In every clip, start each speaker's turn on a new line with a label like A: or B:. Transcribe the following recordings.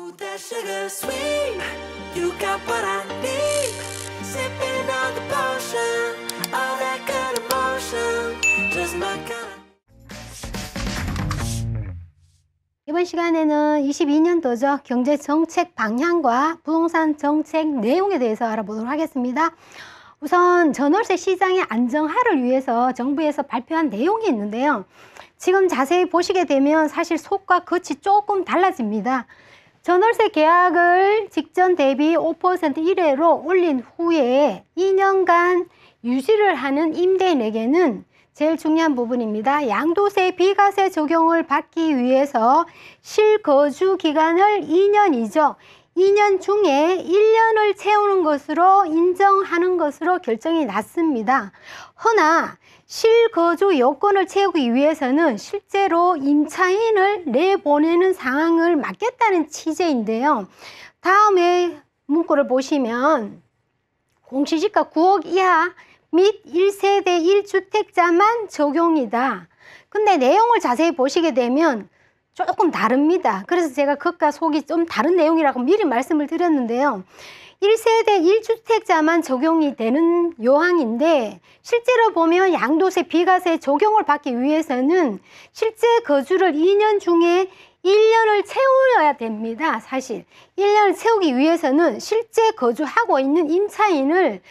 A: Ooh, that sugar sweet, you got what I need. Sipping on the potion, all that good emotion, just my kind.
B: 이번 시간에는 22년도죠. 경제정책 방향과 부동산 정책 내용에 대해서 알아보도록 하겠습니다. 우선 전월세 시장의 안정화를 위해서 정부에서 발표한 내용이 있는데요. 지금 자세히 보시게 되면 사실 속과 겉이 조금 달라집니다. 전월세 계약을 직전 대비 5% 이내로 올린 후에 2년간 유지를 하는 임대인에게는 제일 중요한 부분입니다. 양도세, 비과세 적용을 받기 위해서 실거주 기간을 2년이죠. 2년 중에 1년을 채우는 것으로 인정하는 것으로 결정이 났습니다. 허나 실거주 요건을 채우기 위해서는 실제로 임차인을 내보내는 상황을 막겠다는 취지인데요. 다음에 문구를 보시면 공시지가 9억 이하 및 1세대 1주택자만 적용이다. 근데 내용을 자세히 보시게 되면 조금 다릅니다. 그래서 제가 겉과 속이 좀 다른 내용이라고 미리 말씀을 드렸는데요. 1세대 1주택자만 적용이 되는 요항인데 실제로 보면 양도세, 비과세 적용을 받기 위해서는 실제 거주를 2년 중에 1년을 채워야 됩니다. 사실 1년을 채우기 위해서는 실제 거주하고 있는 임차인을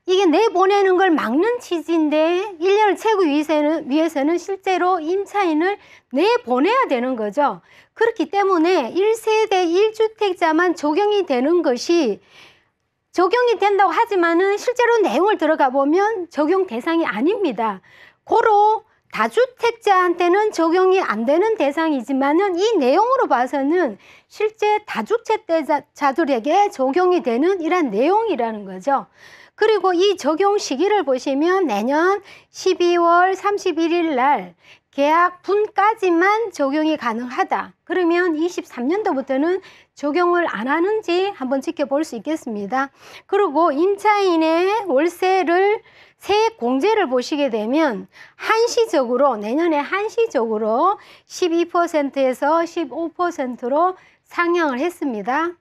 B: 이게 내보내는 걸 막는 취지인데 1년을 채우기 위해서는 실제로 임차인을 내보내야 되는 거죠. 그렇기 때문에 1세대 1주택자만 적용이 되는 것이 적용이 된다고 하지만은 실제로 내용을 들어가 보면 적용 대상이 아닙니다. 고로 다주택자한테는 적용이 안 되는 대상이지만은 이 내용으로 봐서는 실제 다주택자들에게 적용이 되는 이런 내용이라는 거죠. 그리고 이 적용 시기를 보시면 내년 12월 31일 날 계약 분까지만 적용이 가능하다. 그러면 23년도부터는 적용을 안 하는지 한번 지켜볼 수 있겠습니다. 그리고 임차인의 월세를 세액 공제를 보시게 되면 한시적으로 내년에 한시적으로 12%에서 15%로 상향을 했습니다.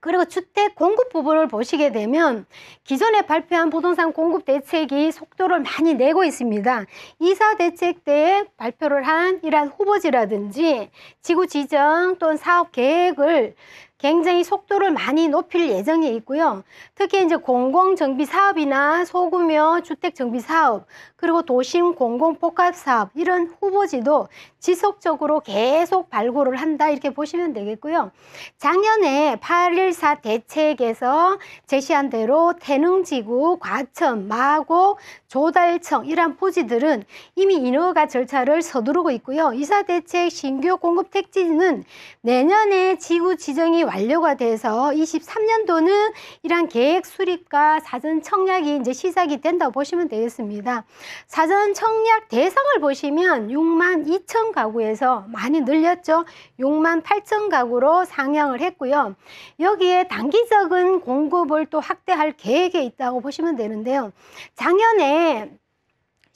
B: 그리고 주택 공급 부분을 보시게 되면 기존에 발표한 부동산 공급 대책이 속도를 많이 내고 있습니다. 이사 대책 때 발표를 한 이러한 후보지라든지 지구 지정 또는 사업 계획을 굉장히 속도를 많이 높일 예정에 있고요. 특히 이제 공공정비 사업이나 소규모 주택 정비 사업, 그리고 도심 공공복합 사업 이런 후보지도 지속적으로 계속 발굴을 한다 이렇게 보시면 되겠고요. 작년에 8.14 대책에서 제시한 대로 태능지구, 과천, 마곡, 조달청 이러한 부지들은 이미 인허가 절차를 서두르고 있고요. 이사대책 신규 공급 택지는 내년에 지구 지정이 완료가 돼서 23년도는 이러한 계획 수립과 사전 청약이 이제 시작이 된다고 보시면 되겠습니다. 사전 청약 대상을 보시면 6만 2천 가구에서 많이 늘렸죠. 6만 8천 가구로 상향을 했고요. 여기에 단기적인 공급을 또 확대할 계획에 있다고 보시면 되는데요. 작년에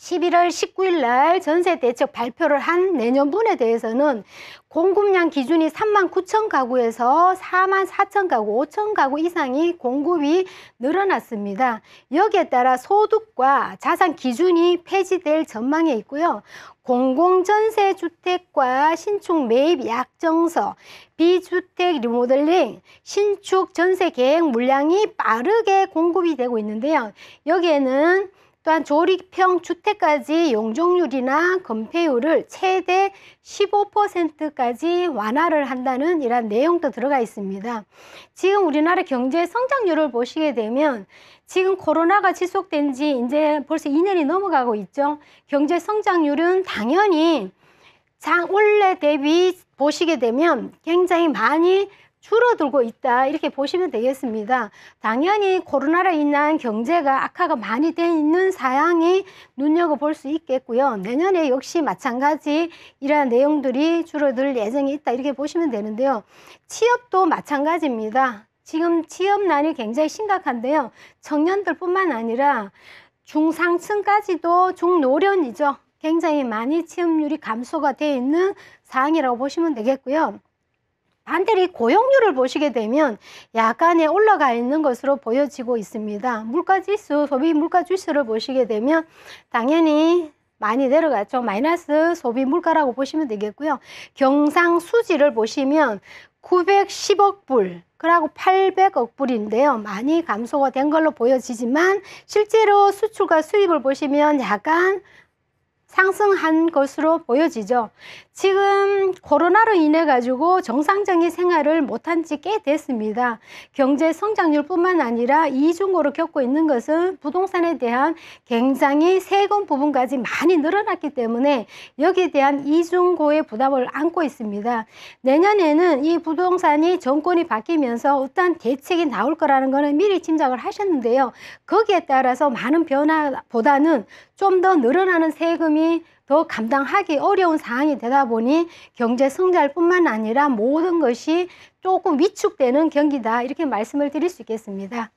B: 11월 19일 날 전세대책 발표를 한 내년분에 대해서는 공급량 기준이 3만 9천 가구에서 4만 4천 가구, 5천 가구 이상이 공급이 늘어났습니다. 여기에 따라 소득과 자산 기준이 폐지될 전망에 있고요. 공공전세주택과 신축 매입 약정서, 비주택 리모델링, 신축 전세 계획 물량이 빠르게 공급이 되고 있는데요. 여기에는 또한 조립형 주택까지 용적률이나 건폐율을 최대 15%까지 완화를 한다는 이런 내용도 들어가 있습니다. 지금 우리나라 경제 성장률을 보시게 되면 지금 코로나가 지속된 지 이제 벌써 2년이 넘어가고 있죠. 경제 성장률은 당연히 올해 대비 보시게 되면 굉장히 많이 줄어들고 있다 이렇게 보시면 되겠습니다. 당연히 코로나로 인한 경제가 악화가 많이 돼 있는 사양이 눈여겨볼 수 있겠고요. 내년에 역시 마찬가지 이러한 내용들이 줄어들 예정이 있다 이렇게 보시면 되는데요. 취업도 마찬가지입니다. 지금 취업난이 굉장히 심각한데요. 청년들뿐만 아니라 중상층까지도 중노년이죠. 굉장히 많이 취업률이 감소가 되어 있는 사항이라고 보시면 되겠고요. 반대로 이 고용률을 보시게 되면 약간의 올라가 있는 것으로 보여지고 있습니다. 물가지수, 소비 물가지수를 보시게 되면 당연히 많이 내려갔죠. 마이너스 소비 물가라고 보시면 되겠고요. 경상수지를 보시면 910억 불, 그리고 800억 불인데요. 많이 감소가 된 걸로 보여지지만 실제로 수출과 수입을 보시면 약간 상승한 것으로 보여지죠. 지금 코로나로 인해 가지고 정상적인 생활을 못한 지 꽤 됐습니다. 경제 성장률 뿐만 아니라 이중고를 겪고 있는 것은 부동산에 대한 굉장히 세금 부분까지 많이 늘어났기 때문에 여기에 대한 이중고의 부담을 안고 있습니다. 내년에는 이 부동산이 정권이 바뀌면서 어떤 대책이 나올 거라는 것은 미리 짐작을 하셨는데요. 거기에 따라서 많은 변화보다는 좀 더 늘어나는 세금이 더 감당하기 어려운 상황이 되다 보니 경제 성장뿐만 아니라 모든 것이 조금 위축되는 경기다, 이렇게 말씀을 드릴 수 있겠습니다.